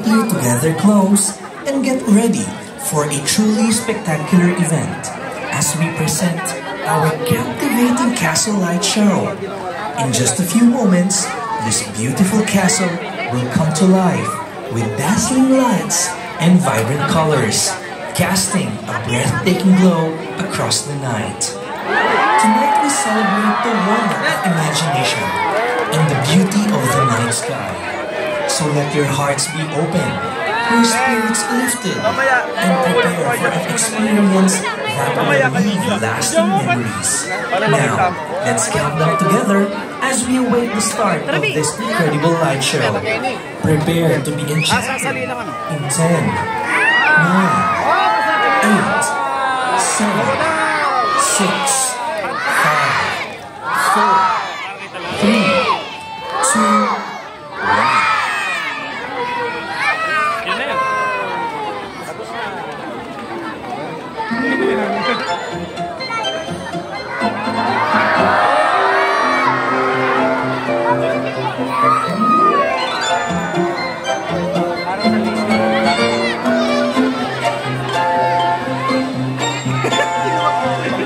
Put your together clothes and get ready for a truly spectacular event as we present our captivating castle light show. In just a few moments, this beautiful castle will come to life with dazzling lights and vibrant colors, casting a breathtaking glow across the night. Tonight we celebrate the wonder of imagination and the beauty of the night sky. So let your hearts be open, your spirits lifted, and prepare for an experience that will leave lasting memories. Now, let's count down together as we await the start of this incredible light show. Prepare to be enchanted in 10, 9, 8, 7, 6, 5, 4, 3, 2, 1.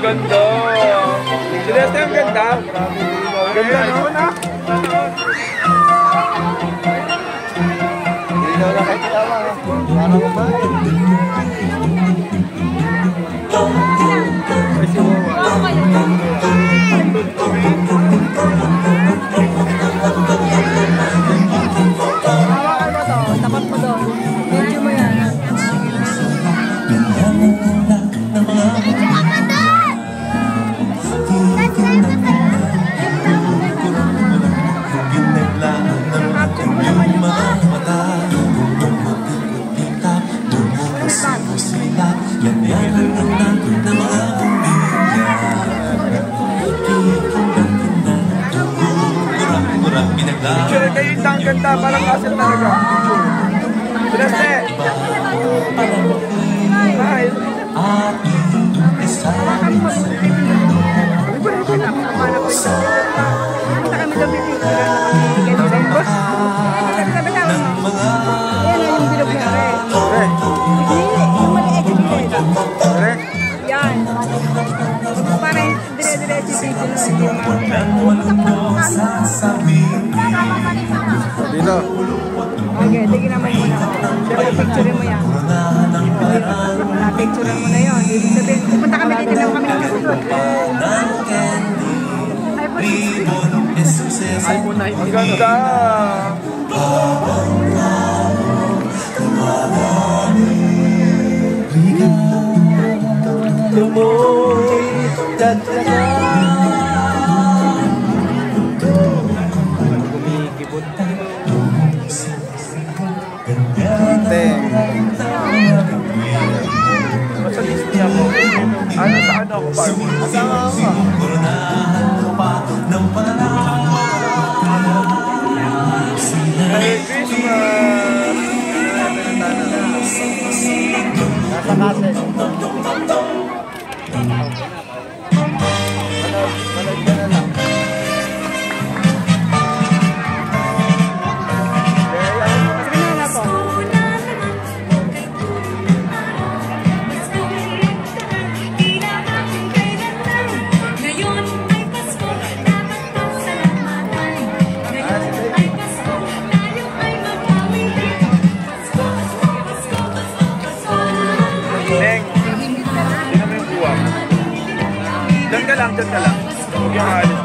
Ganda! Celeste, ang ganda! Ganda, no? Hindi daw na kahit tama, no? Parang ba? Ay, si Wawa. Tapat mo doon. Medyo mo yan. Picture kayo ang ganda, parang castle talaga. Celeste! Hi! Dito. Okay, tignan naman muna. Picture mo yan. Picture mo na yun. Ibig sabihin, pupunta kami dito lang kami ng kasunod. iPhone 9. Ang ganda! Ano sa ano ako, Barbie? Masama ako. Merry Christmas! Nasa kases. Manood ka na lang. Diyan ka lang. Huwag yung alis.